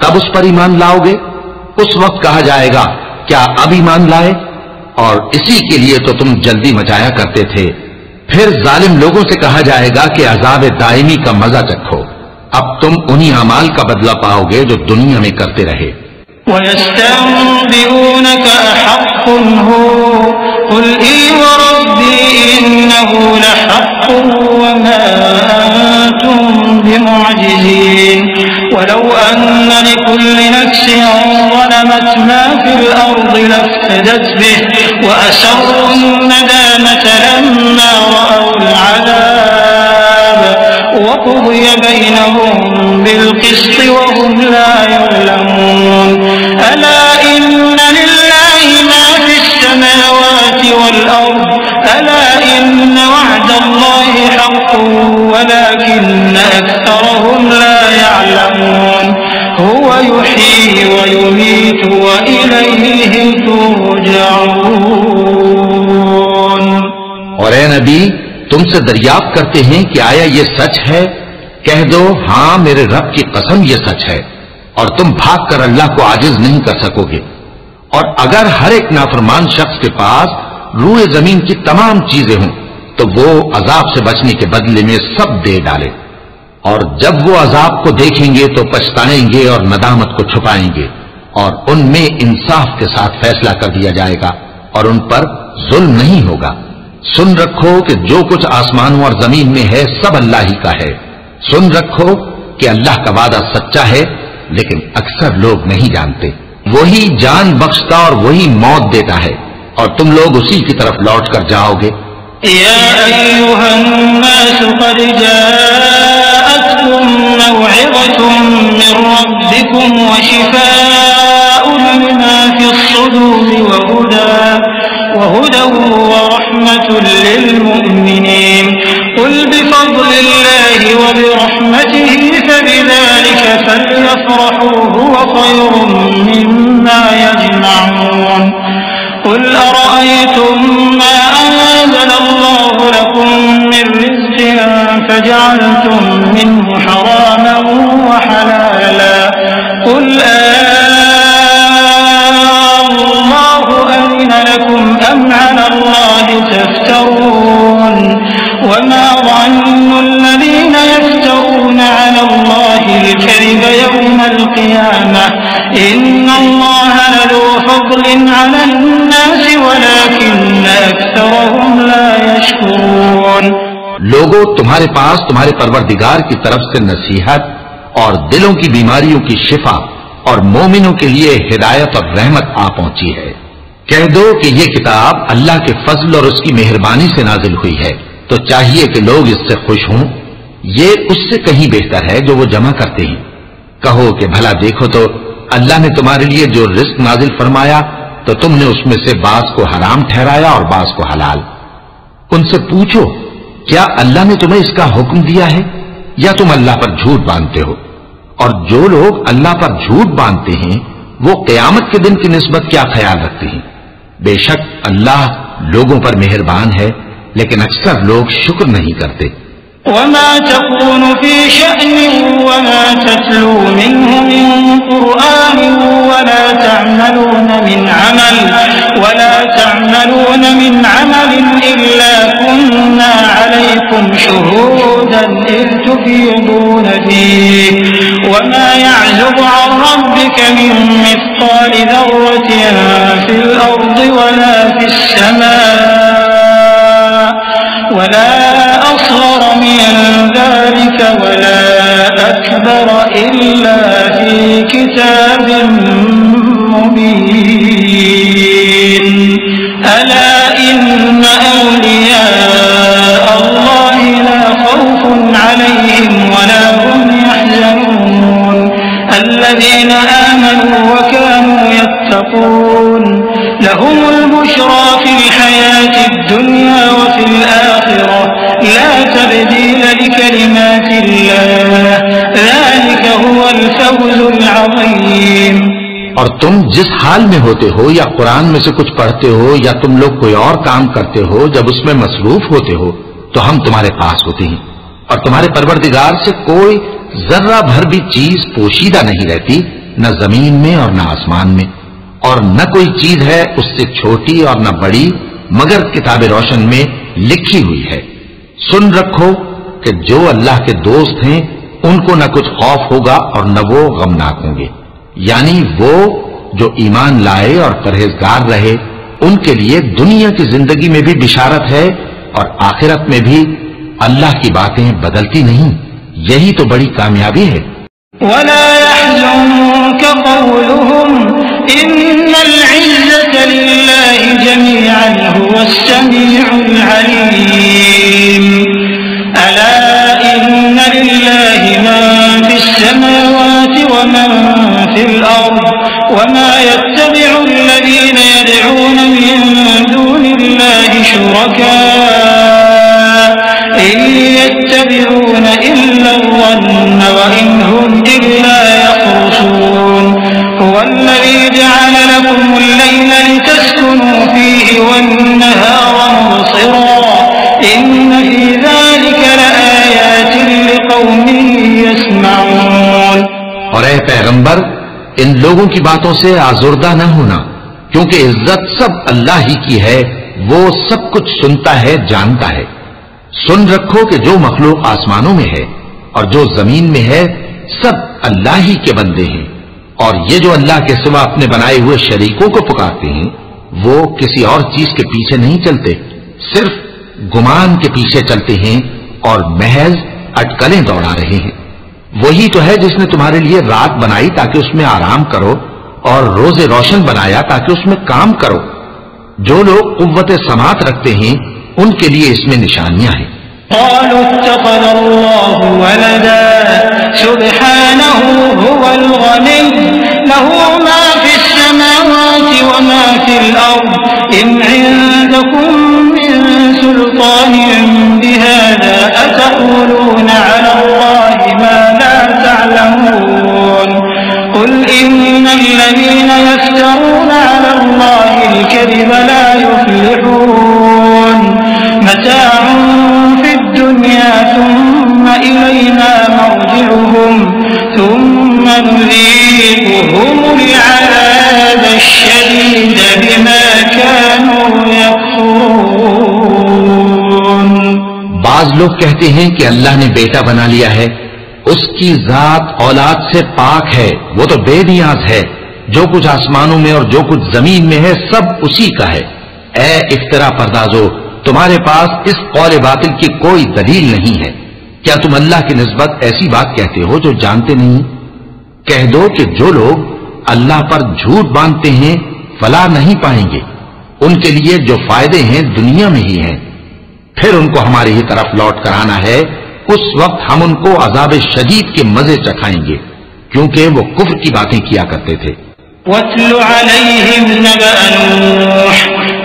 तब उस पर ईमान लाओगे? उस वक्त कहा जाएगा क्या अब ईमान लाए? और इसी के लिए तो तुम जल्दी मचाया करते थे। फिर जालिम लोगों से कहा जाएगा कि अजाब दायमी का मजा चखो, अब तुम उन्हीं अमाल का बदला पाओगे जो दुनिया में करते रहे। वयस्तंबिऊनक अहक्कुन हु कुल ई वरब्बी इन्नहु लहक्कुन वमा अंतुम बिमुअजिजीन वलौ अन्न लिकुल्लि नफ्सिन ज़लमत मा फिल अर्दि लफ्तदत बिहि वअसर्रु الندامة لما رأوا العذاب وقضي بينهم بالقسط وهم لا يظلمون ألا إن لله ما في السماوات والأرض ألا إن وعد الله حق ولكن أكثرهم لا يعلمون هو يحيي ويميت وإليه ترجعون। और ए नबी, तुमसे दरियाफ्त करते हैं कि आया ये सच है? कह दो हां मेरे रब की कसम ये सच है, और तुम भाग कर अल्लाह को आजिज नहीं कर सकोगे। और अगर हर एक नाफरमान शख्स के पास रूए जमीन की तमाम चीजें हों तो वो अजाब से बचने के बदले में सब दे डाले, और जब वो अजाब को देखेंगे तो पछताएंगे और नदामत को छुपाएंगे, और उनमें इंसाफ के साथ फैसला कर दिया जाएगा और उन पर जुल्म नहीं होगा। सुन रखो कि जो कुछ आसमानों और जमीन में है सब अल्लाह ही का है। सुन रखो कि अल्लाह का वादा सच्चा है, लेकिन अक्सर लोग नहीं जानते। वही जान बख्शता और वही मौत देता है, और तुम लोग उसी की तरफ लौट कर जाओगे। या अय्युहन्नास क़द जाअतकुम मौइज़तुम मिन रब्बिकुम व शिफ़ाउन लिमा फ़िस्सुदूरि व हुदى ورحمة للمؤمنين قل بفضل الله وبرحمته فبذلك فليفرحوا هو خير مما يجمعون قل أرأيتم ما أنزل الله لكم من رزق فجعلتم منه حراما وحلالا على الله تفترون وما ظن الذين يفترون على الله الكذب يوم القيامة إن الله لذو فضل على الناس ولكن أكثرهم لا يشكرون। लोगों, तुम्हारे पास तुम्हारे परवरदिगार की तरफ से नसीहत और दिलों की बीमारियों की शिफा और मोमिनों के लिए हिदायत और रहमत आ पहुंची है। कह दो कि ये किताब अल्लाह के फजल और उसकी मेहरबानी से नाजिल हुई है, तो चाहिए कि लोग इससे खुश हों। ये उससे कहीं बेहतर है जो वो जमा करते हैं। कहो कि भला देखो तो अल्लाह ने तुम्हारे लिए जो रिस्क नाजिल फरमाया तो तुमने उसमें से बास को हराम ठहराया और बास को हलाल। उनसे पूछो, क्या अल्लाह ने तुम्हें इसका हुक्म दिया है या तुम अल्लाह पर झूठ बांधते हो? और जो लोग अल्लाह पर झूठ बांधते हैं वो क़यामत के दिन की निस्बत क्या ख्याल रखते हैं? बेशक अल्लाह लोगों पर मेहरबान है, लेकिन अक्सर लोग शुक्र नहीं करते। वमा तकूनु फी शअनिन वमा ततलू मिन्हु मिन कुरआनिन वला तअमलून मिन अमलिन इल्ला कुन्ना अलैकुम शुहूदन इज़ तुफीदून फीहि वमा यअज़ुबु अन रब्बिका मिन मिस्क़ालि ज़र्रतिन फिल अर्दि वला फिस समा वला असग़र मिन ज़ालिका वला अकबर इल्ला फी किताबिन मुबीन। अला इन्न औलिया अल्लाहि ला खौफुन अलैहिम वला हुम यहज़नून अल्लज़ीना आमनू व कानू यत्तक़ून लहुमुल बुश्रा फिल हयातिद दुन्या व फिल आखिरह ला तब्दील लिकलिमातिल्लाह ज़ालिका हुवल फौज़ुल अज़ीम। और तुम जिस हाल में होते हो या कुरान में से कुछ पढ़ते हो या तुम लोग कोई और काम करते हो, जब उसमें मसरूफ होते हो तो हम तुम्हारे पास होते हैं और तुम्हारे परवरदिगार से कोई जर्रा भर भी चीज पोशीदा नहीं रहती, न जमीन में और न आसमान में, और न कोई चीज है उससे छोटी और न बड़ी मगर किताब रोशन में लिखी हुई है। सुन रखो कि जो अल्लाह के दोस्त हैं उनको न कुछ खौफ होगा और न वो गमनाक होंगे, यानी वो जो ईमान लाए और परहेजगार रहे उनके लिए दुनिया की जिंदगी में भी बिशारत है और आखिरत में भी अल्लाह की बातें बदलती नहीं। यही तो बड़ी कामयाबी है। वला यहज़ुनका क़ौलुहुम इन्नल इज़्ज़ता लिल्लाहि जमीअन हुवस समीउल अलीम। अला इन्न लिल्लाहि मा फिस समावाति व मा फिल अर्द वमा यत्तबि'ु अल्लज़ीना यद'ून मिन दूनिल्लाहि शुरका इन यत्तबि'ून इल्ला ज़न्न व इन हुम इल्ला यख़रुसून हुवल्लज़ी जअल लकुमुल लैला लितस्कुनू फीहि वन्नहारा मुबसिरा इन्न फी ज़ालिका लआयातिन लिक़ौमिन यस्मऊन। और ऐ पैगंबर, इन लोगों की बातों से आजुर्दा न होना, क्योंकि इज्जत सब अल्लाह ही की है, वो सब कुछ सुनता है, जानता है। सुन रखो कि जो मखलूक आसमानों में है और जो जमीन में है सब अल्लाह ही के बंदे हैं, और ये जो अल्लाह के सिवा अपने बनाए हुए शरीकों को पुकारते हैं वो किसी और चीज के पीछे नहीं चलते, सिर्फ गुमान के पीछे चलते हैं और महज अटकलें दौड़ा रहे हैं। वही तो है जिसने तुम्हारे लिए रात बनाई ताकि उसमें आराम करो और रोजे रोशन बनाया ताकि उसमें काम करो। जो लोग कुव्वत समात रखते हैं उनके लिए इसमें निशानियां हैं। क़ालू इत्तख़ज़ल्लाहु वलदा सुब्हानहु हुवल गनी लहू मा फिस समावाति व मा फिल अर्द इन इंदकुम मिन सुल्तानिन बिहाज़ा अतक़ूलून अला अल्लाहि मा ला तअलमून क़ुल इन्नल लज़ीना यफ्तरूना अला अल्लाहिल कज़िबा ला युफ़्लिहून मताउन फिद दुनिया थुम्मा इलैना मर्जिउहुम थुम्मा नुज़ीक़ुहुमुल अज़ाबश शदीद बिमा कानू यकफ़ुरून। लोग कहते हैं कि अल्लाह ने बेटा बना लिया है, उसकी जात औलाद से पाक है, वो तो बेनियाज है। जो कुछ आसमानों में और जो कुछ जमीन में है सब उसी का है। ए इफ्तरा परदाजो, तुम्हारे पास इस कौल बातिल की कोई दलील नहीं है। क्या तुम अल्लाह की निस्बत ऐसी बात कहते हो जो जानते नहीं? कह दो कि जो लोग अल्लाह पर झूठ बांधते हैं फलाह नहीं पाएंगे, उनके लिए जो फायदे हैं दुनिया में ही हैं। फिर उनको हमारी ही तरफ लौट कर आना है, उस वक्त हम उनको अजाब शदीद के मजे चखाएंगे, क्योंकि वो कुफ्र की बातें किया करते थे। वत्लु अलैहिम नबअ नूह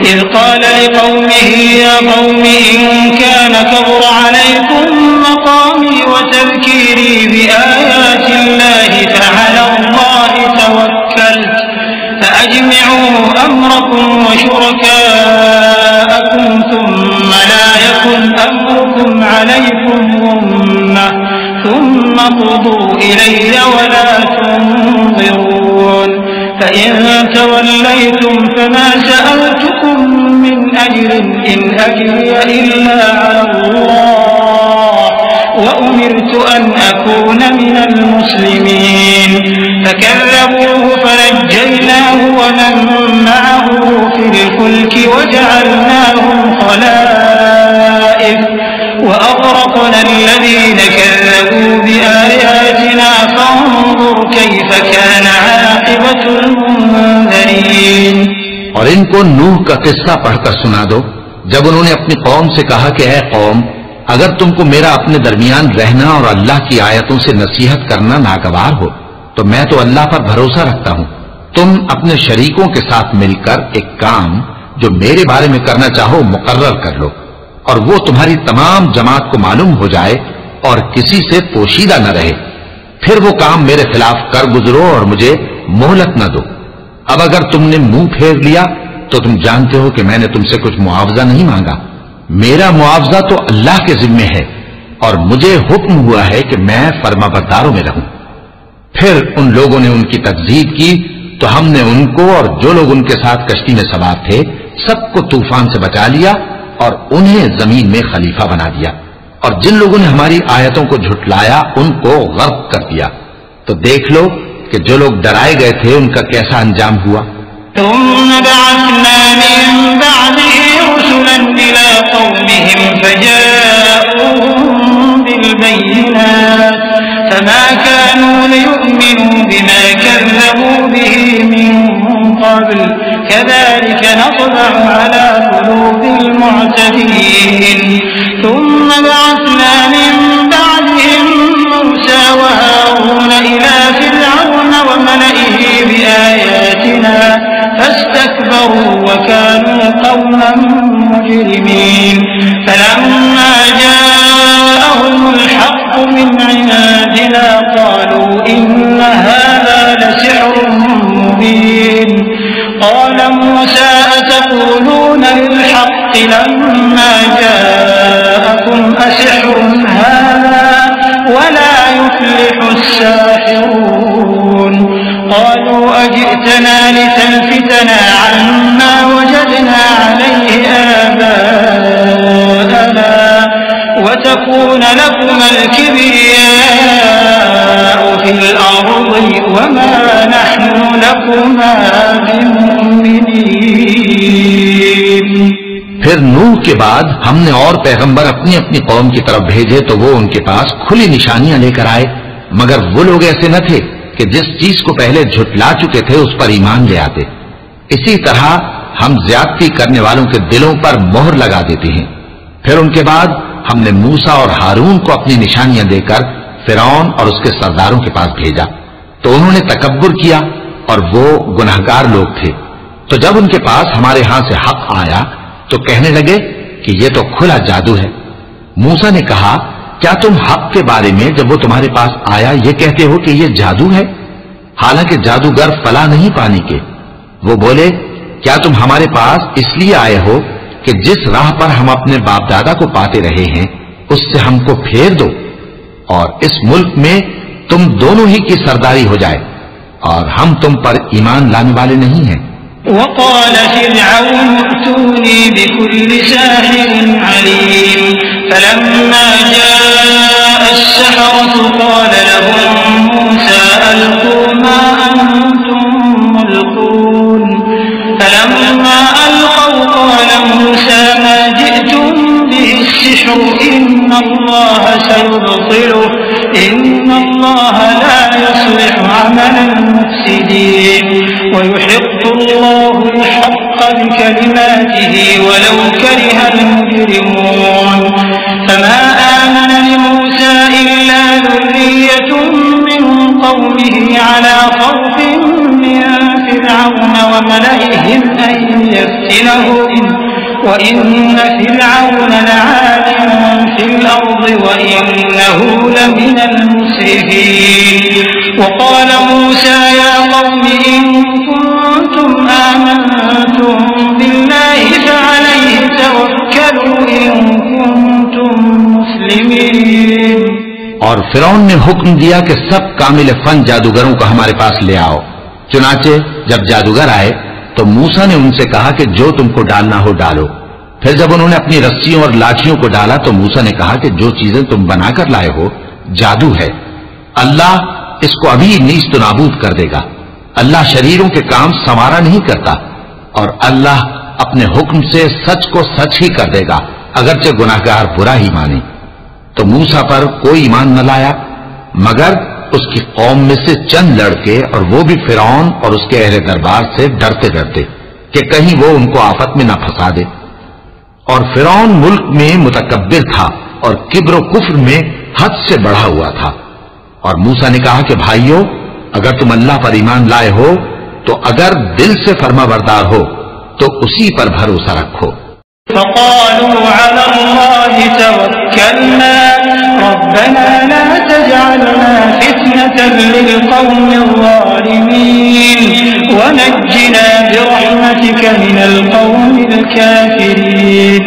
इज़ क़ाल लिक़ौमिही या क़ौमि इन कान कबुर अलैकुम मक़ामी व तज़कीरी बिआयातिल्लाहि फ़अलल्लाहि तवक्कलtu फ़अजमिऊ अम्रकुम व शुरकाअकुम थुम्मा ला यकुन अम्रुकुम अलैकुम गुम्मह थुम्मा क़ुदू इलैया व ला तुनज़िरून فإن توليتم فما سألتكم من أجر إن أجري إلا على الله وأمرت أن أكون من المسلمين فكذبوه فنجيناه ومن معه في الفلك وجعلناهم خلائف وأغرقنا الذين كذبوا بآياتنا فانظر كيف كان عاقبة المنذرين। और इनको नूह का किस्सा पढ़कर सुना दो, जब उन्होंने अपनी कौम से कहा कि ऐ कौम, अगर तुमको मेरा अपने दरमियान रहना और अल्लाह की आयतों से नसीहत करना नागवार हो तो मैं तो अल्लाह पर भरोसा रखता हूं। तुम अपने शरीकों के साथ मिलकर एक काम जो मेरे बारे में करना चाहो मुकर्रर कर लो, और वो तुम्हारी तमाम जमात को मालूम हो जाए और किसी से पोशीदा न रहे। फिर वो काम मेरे खिलाफ कर गुजरो और मुझे मोहलत न दो। अब अगर तुमने मुंह फेर लिया तो तुम जानते हो कि मैंने तुमसे कुछ मुआवजा नहीं मांगा। मेरा मुआवजा तो अल्लाह के जिम्मे है और मुझे हुक्म हुआ है कि मैं फर्माबरदारों में रहूं। फिर उन लोगों ने उनकी तकजीब की तो हमने उनको और जो लोग उनके साथ कश्ती में सवार थे सबको तूफान से बचा लिया और उन्हें जमीन में खलीफा बना दिया, और जिन लोगों ने हमारी आयतों को झुटलाया उनको गर्क कर दिया। तो देख लो कि जो लोग डराए गए थे उनका कैसा अंजाम हुआ। थुम्मा बअस्ना मिन बअदिही रुसुलन इला कौमिहिम फजाऊहुम बिलबय्यिनात फमा कानू लियु'मिनू बिमा कज़्ज़बू बिही मिन क़ब्ल कज़ालिक नत्बअु अला क़ुलूबिल मु'तदीन। थुम्मा बअस्ना मिन बअदिहिम मूसा व हारून इला फिरऔन व मलइही बिआयातिना فاستكبروا وكانوا قوما مجرمين فلما جاءهم الحق من عندنا قالوا إن هذا لسحر مبين قال موسى أتقولون للحق لما جاءكم أسحر هذا ولا يفلح الساحرون قالوا أجئتنا لتلفتنا عما وجدنا عليه آباءنا وتكون لكما الكبرياء في الأرض وما نحن لكما بمؤمنين। फिर नूह के बाद हमने और पैगंबर अपनी अपनी कौम की तरफ भेजे तो वो उनके पास खुली निशानियां लेकर आए, मगर वो लोग ऐसे न थे कि जिस चीज को पहले झुटला चुके थे उस पर ईमान ले आते। इसी तरह हम ज्यादती करने वालों के दिलों पर मोहर लगा देते हैं। फिर उनके बाद हमने मूसा और हारून को अपनी निशानियां देकर फिरौन और उसके सरदारों के पास भेजा तो उन्होंने तकब्बुर किया और वो गुनाहगार लोग थे। तो जब उनके पास हमारे यहां से हक आया तो कहने लगे कि ये तो खुला जादू है। मूसा ने कहा, क्या तुम हक के बारे में जब वो तुम्हारे पास आया ये कहते हो कि ये जादू है, हालांकि जादूगर फला नहीं पाने के। वो बोले, क्या तुम हमारे पास इसलिए आए हो कि जिस राह पर हम अपने बाप दादा को पाते रहे हैं उससे हमको फेर दो और इस मुल्क में तुम दोनों ही की सरदारी हो जाए, और हम तुम पर ईमान लाने वाले नहीं हैं। وقال فرعون ائتوني بكل ساحر عليم فلما فلما جاء السحرة قال لهم موسى ألقوا ما أنتم ملقون فلما ألقوا قال موسى ما جئتم به السحر إن الله سيبطله إن الله لا يصلح عمل المفسدين ويحق الله الحق بكلماته ولو كره المجرمون فما آمن لموسى إلا ذرية من قومه على خوف من فرعون وملئهم أن يفتنهم وإن فرعون لعال في الأرض وإنه لمن المسرفين وقال موسى يا قوم إن كنتم آمنتم بالله فعليه توكلوا إن كنتم مسلمين। और फिरौन ने हुक्म दिया कि सब कामिल फन जादूगरों को हमारे पास ले आओ। चुनाचे जब जादूगर आए तो मूसा ने उनसे कहा कि जो तुमको डालना हो डालो। फिर जब उन्होंने अपनी रस्सियों और लाठियों को डाला तो मूसा ने कहा कि जो चीजें तुम बनाकर लाए हो जादू है, अल्लाह इसको अभी नीस्त नाबूद कर देगा। अल्लाह शरीरों के काम संवारा नहीं करता और अल्लाह अपने हुक्म से सच को सच ही कर देगा, अगरचे गुनाहगार बुरा ही माने। तो मूसा पर कोई ईमान न लाया मगर उसकी कौम में से चंद लड़के, और वो भी फिरौन और उसके अहले दरबार से डरते डरते कि कहीं वो उनको आफत में न फंसा दे। और फिरौन मुल्क में मुतकब्बिर था और किब्र कुफ्र में हद से बढ़ा हुआ था। और मूसा ने कहा कि भाइयों, अगर तुम अल्लाह पर ईमान लाए हो तो अगर दिल से फर्माबरदार हो तो उसी पर भरोसा रखो। فقالوا على الله توكلنا ربنا لا تجعلنا فتنة للقوم الظالمين ونجنا برحمتك من القوم الكافرين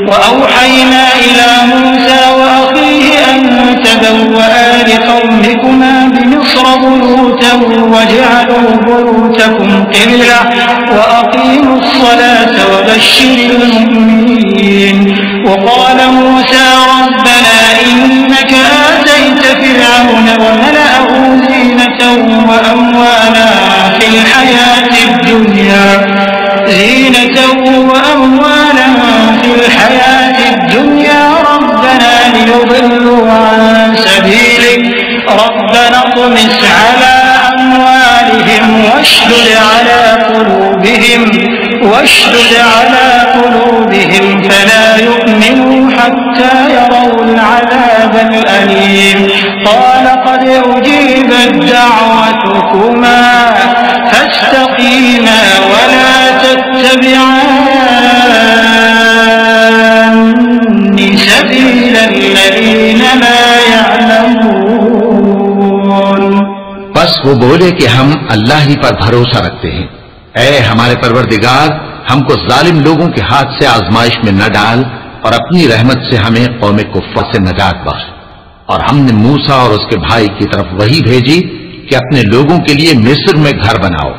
وأوحينا إلى موسى وأخيه أن تبوأ لقومكما بمصر بيوتا واجعلوا بيوتكم قبلة وأقيموا الصلاة وبشر المؤمنين وقال موسى ربنا إنك آتيت فرعون وملأه زينة وأموالا في الحياة الدنيا ربنا ليضلوا عن سبيلك ربنا اطمس على أموالهم واشدد على قلوبهم فلا يؤمنوا حتى يروا العذاب الأليم قال قد أجيبت دعوتكما فاستقيما ولا تتبعان سبيل الذين لا يعلمون। बस वो बोले कि हम अल्लाह ही पर भरोसा रखते हैं। ऐ हमारे परवरदिगार, हमको जालिम लोगों के हाथ से आजमाइश में न डाल और अपनी रहमत से हमें कौम कुफ्फा से नजात बख्श। और हमने मूसा और उसके भाई की तरफ वही भेजी कि अपने लोगों के लिए मिस्र में घर बनाओ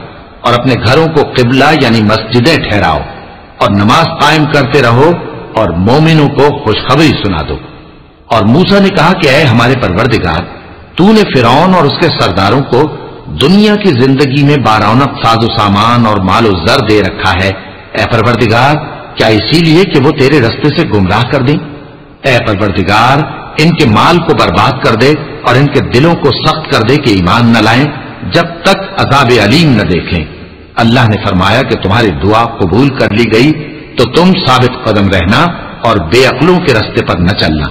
और अपने घरों को किबला यानी मस्जिदें ठहराओ और नमाज कायम करते रहो और मोमिनों को खुशखबरी सुना दो। और मूसा ने कहा कि ऐ हमारे परवरदिगार, तूने फिरौन और उसके सरदारों को दुनिया की जिंदगी में बारौनक साजो सामान और मालो जर दे रखा है। ऐ परवरदिगार, क्या इसीलिए कि वो तेरे रास्ते से गुमराह कर दें? ऐ परवरदिगार, इनके माल को बर्बाद कर दे और इनके दिलों को सख्त कर दे कि ईमान न लाएं जब तक अजाब अलीम न देखें। अल्लाह ने फरमाया कि तुम्हारी दुआ कबूल कर ली गई, तो तुम साबित कदम रहना और बेअक्लों के रास्ते पर न चलना।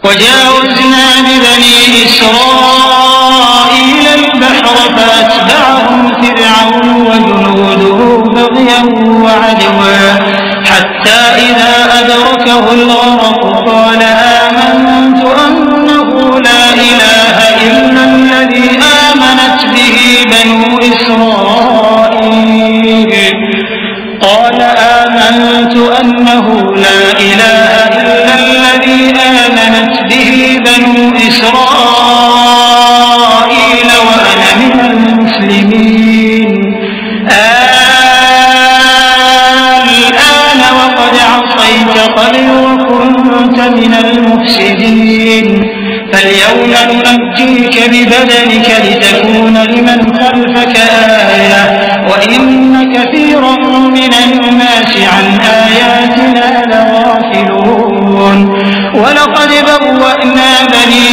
وجاوزنا ببني إسرائيل البحر فأتبعهم فرعون وجنوده بغيا وعدوا حتى إذا أدركه الغرق قال آمنت أنه لا إله إلا الذي آمنت به بنو إسرائيل وأنا من المسلمين الآن وقد عصيت قبل وكنت من المفسدين ببدنك لتكون لمن خلفك آية وإن كثيرا من الناس عن آياتنا لغافلون ولقد بوأنا بني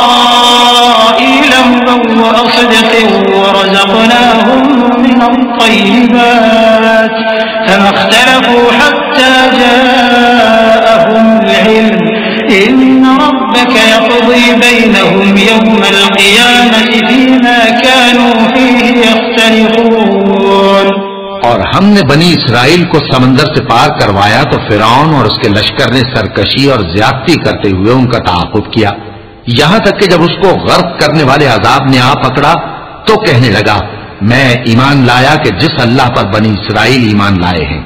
إسرائيل مبوأ صدق ورزقناهم من الطيبات فما اختلفوا حتى جاءهم العلم إن ربك يقضي بينهم يوم القيامة فيما كانوا فيه يختلفون। और हमने बनी इसराइल को समंदर से पार करवाया तो फिरौन और उसके लश्कर ने सरकशी और ज्यादती करते हुए उनका ताक़ुब किया, यहां तक कि जब उसको गर्क करने वाले अजाब ने आ पकड़ा तो कहने लगा, मैं ईमान लाया कि जिस अल्लाह पर बनी इसराइल ईमान लाए हैं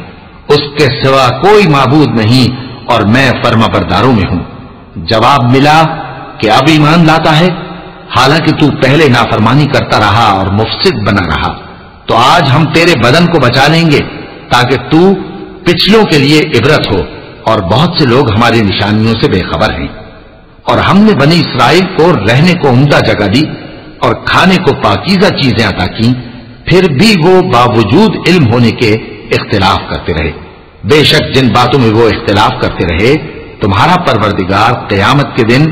उसके सिवा कोई माबूद नहीं और मैं फर्माबरदारों में हूं। जवाब मिला कि अब ईमान लाता है, हालांकि तू पहले नाफरमानी करता रहा और मुफसिद बना रहा, तो आज हम तेरे बदन को बचा लेंगे ताकि तू पिछलों के लिए इबरत हो, और बहुत से लोग हमारी निशानियों से बेखबर हैं। और हमने बनी इसराइल को रहने को उम्दा जगह दी और खाने को पाकीज़ा चीजें अता की, फिर भी वो बावजूद इल्म होने के इख्तिलाफ करते रहे। बेशक जिन बातों में वो इख्तिलाफ करते रहे तुम्हारा परवरदिगार क़यामत के दिन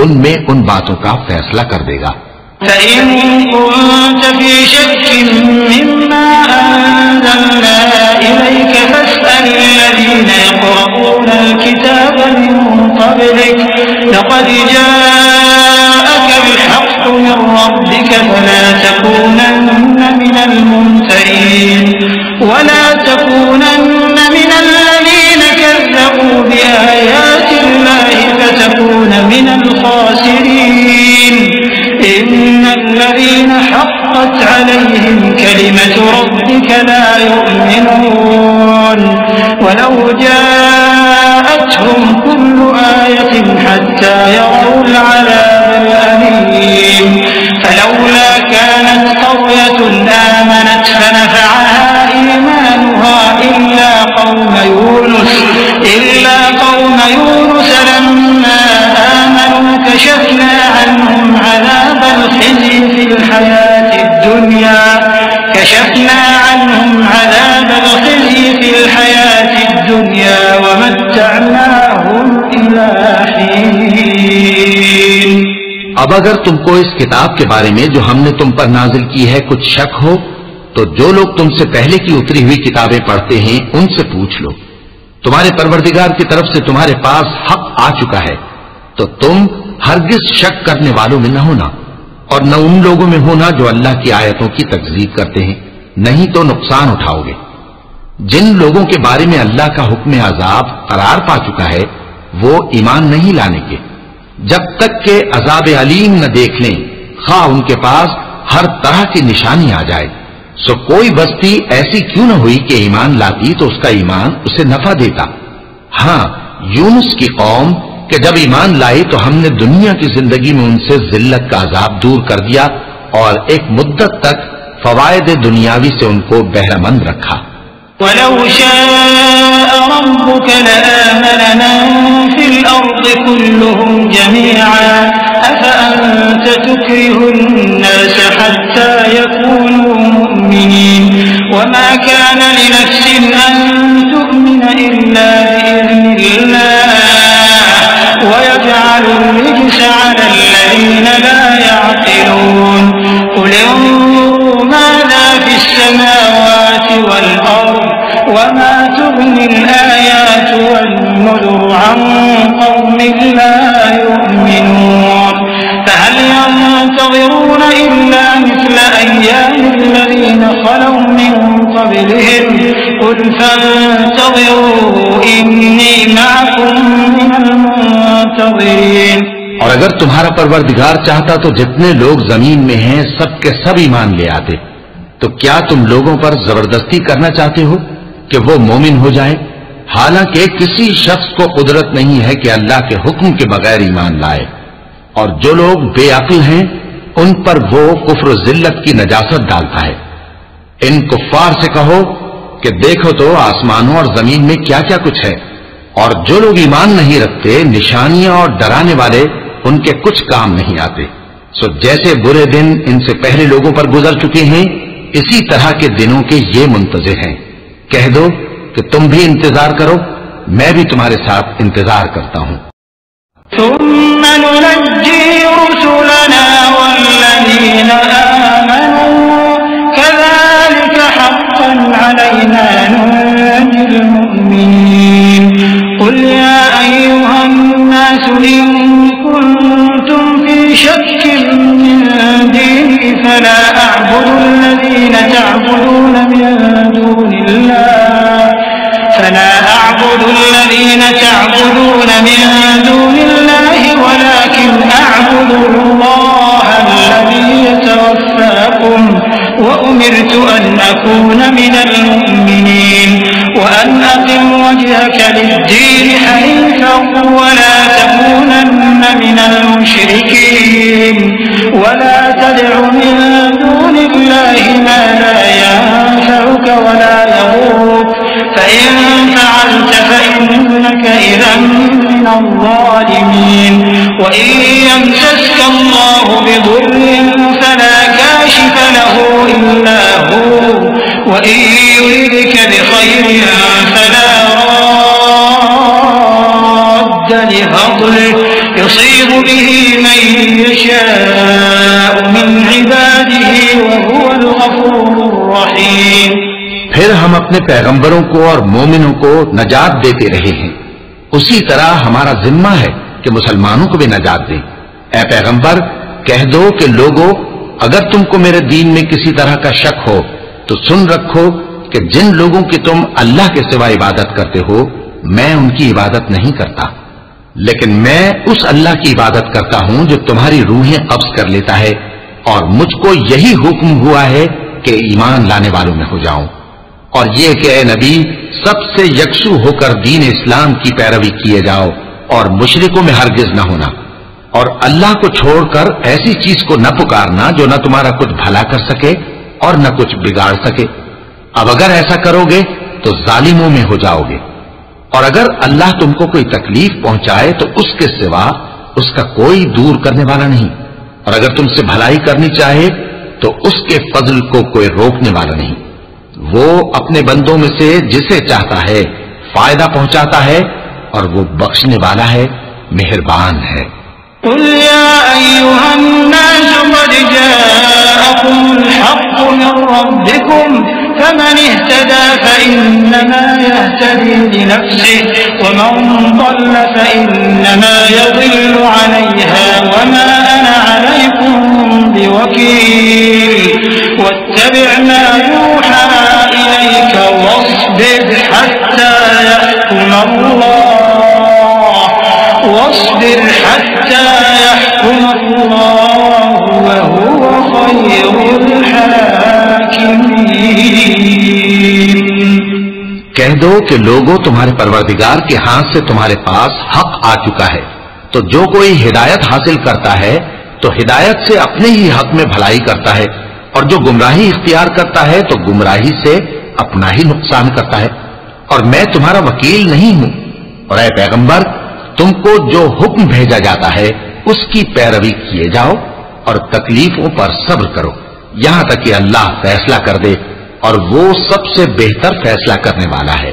उनमें उन बातों का फैसला कर देगा। فإن كنت في شك مما أنزلنا إليك فاسأل الذين يقرؤون الكتاب من قبلك لقد جاءك الحق من ربك فلا تكونن من الممترين ولا تكونن من الذين كذبوا بآيات الله فتكون من الخاسرين إن الذين حقت عليهم كلمة ربك لا يؤمنون ولو جاءتهم كل آية حتى يروا العذاب الأليم فلولا كانت قرية آمنت فنفعها إيمانها إلا قوم يونس لما آمنوا كشفنا عنهم عذاب الخزي في الحياة الدنيا ومتعناهم إلى حين। अब अगर तुमको इस किताब के बारे में जो हमने तुम पर नाजिल की है कुछ शक हो तो जो लोग तुमसे पहले की उतरी हुई किताबें पढ़ते हैं उनसे पूछ लो, तुम्हारे परवरदिगार की तरफ से तुम्हारे पास हक आ चुका है तो तुम हरगिज शक करने वालों में न होना और न उन लोगों में होना जो अल्लाह की आयतों की तकज़ीब करते हैं, नहीं तो नुकसान उठाओगे। जिन लोगों के बारे में अल्लाह का हुक्म अजाब करार पा चुका है वो ईमान नहीं लाने के जब तक के अजाब अलीम न देख लें, खा उनके पास हर तरह की निशानी आ जाए। सो कोई बस्ती ऐसी क्यों न हुई कि ईमान लाती तो उसका ईमान उसे नफा देता। हां, यूनुस की कौम कि जब ईमान लाई तो हमने दुनिया की जिंदगी में उनसे जिल्लत का अजाब दूर कर दिया और एक मुद्दत तक फवायद दुनियावी से उनको बहरमंद रखा। वलौ शाअ रब्बुक लआमन मन फिल अर्द कुल्लुहुम जमीअन अफअंत तुक्रिहुन नास हत्ता यकूनू मुमिनीन वमा कान लिनफ्सिन अन तु'मिन इल्ला बिइज़निल्लाह ويجعل الرجس على الذين لا يعقلون قل انظروا ماذا في السماوات والأرض وما تغني الآيات والنذر عن قوم لا يؤمنون فهل ينتظرون إلا مثل أيام الذين خلوا من قبلهم قل فانتظروا إني معكم من المنتظرين। और अगर तुम्हारा परवरदिगार चाहता तो जितने लोग जमीन में हैं सब के सब ईमान ले आते, तो क्या तुम लोगों पर जबरदस्ती करना चाहते हो कि वो मोमिन हो जाएं? हालांकि किसी शख्स को कुदरत नहीं है कि अल्लाह के हुक्म के बगैर ईमान लाए, और जो लोग बेअक्ल हैं उन पर वो कुफ्र जिल्लत की नजासत डालता है। इन कुफ्फार से कहो कि देखो तो आसमानों और जमीन में क्या क्या कुछ है, और जो लोग ईमान नहीं रखते निशानियां और डराने वाले उनके कुछ काम नहीं आते। सो जैसे बुरे दिन इनसे पहले लोगों पर गुजर चुके हैं, इसी तरह के दिनों के ये मुंतज़िर हैं। कह दो कि तुम भी इंतजार करो, मैं भी तुम्हारे साथ इंतजार करता हूं। فلا أعبد الذين تعبدون من دون الله ولكن أعبد الله الذي يتوفاكم وأمرت أن أكون من المؤمنين وأن أقم وجهك للدين حنيفا ولا تكونن من المشركين ولا تدع من دون الله ما لا ينفعك ولا يضرك فإن فعلت فإنك إذا من الظالمين وإن يمسسك الله بضر فلا كاشف له إلا هو وإن يردك بخير فلا راد لفضله يصيب به من يشاء من عباده وهو الغفور الرحيم। फिर हम अपने पैगंबरों को और मोमिनों को नजात देते रहे हैं, उसी तरह हमारा जिम्मा है कि मुसलमानों को भी नजात दें। ऐ पैगंबर, कह दो कि लोगों, अगर तुमको मेरे दीन में किसी तरह का शक हो तो सुन रखो कि जिन लोगों की तुम अल्लाह के सिवा इबादत करते हो, मैं उनकी इबादत नहीं करता, लेकिन मैं उस अल्लाह की इबादत करता हूं जो तुम्हारी रूहें कब्ज कर लेता है, और मुझको यही हुक्म हुआ है कि ईमान लाने वालों में हो जाऊं, और ये कि ए नबी, सबसे यकसू होकर दीन इस्लाम की पैरवी किए जाओ और मुशरिकों में हरगिज न होना, और अल्लाह को छोड़कर ऐसी चीज को न पुकारना जो न तुम्हारा कुछ भला कर सके और न कुछ बिगाड़ सके। अब अगर ऐसा करोगे तो जालिमों में हो जाओगे, और अगर अल्लाह तुमको कोई तकलीफ पहुंचाए तो उसके सिवा उसका कोई दूर करने वाला नहीं, और अगर तुमसे भलाई करनी चाहे तो उसके फजल को कोई रोकने वाला नहीं। वो अपने बंदों में से जिसे चाहता है फायदा पहुंचाता है, और वो बख्शने वाला है, मेहरबान है। कुल या अय्युहन्नास क़द जाअकुमुल हक़्क़ु मिन रब्बिकुम फमन इह्तदा फइन्नमा यह्तदी लिनफ्सिहि वमन ضل फइन्नमा यضिल्लु अलैहा वमा अना अलैकुम बिवकील वत्तबि' मा यूहा इलैका वस्बिर हत्ता यहकुम अल्लाह वहुव खैरुल हाकिमीन। कह दो कि लोगों, तुम्हारे परवरदिगार के हाथ से तुम्हारे पास हक आ चुका है, तो जो कोई हिदायत हासिल करता है तो हिदायत से अपने ही हक में भलाई करता है, और जो गुमराही इख्तियार करता है तो गुमराही से अपना ही नुकसान करता है, और मैं तुम्हारा वकील नहीं हूं। और ऐ पैगंबर, तुमको जो हुक्म भेजा जाता है उसकी पैरवी किए जाओ और तकलीफों पर सब्र करो, यहां तक कि अल्लाह फैसला कर दे, और वो सबसे बेहतर फैसला करने वाला है।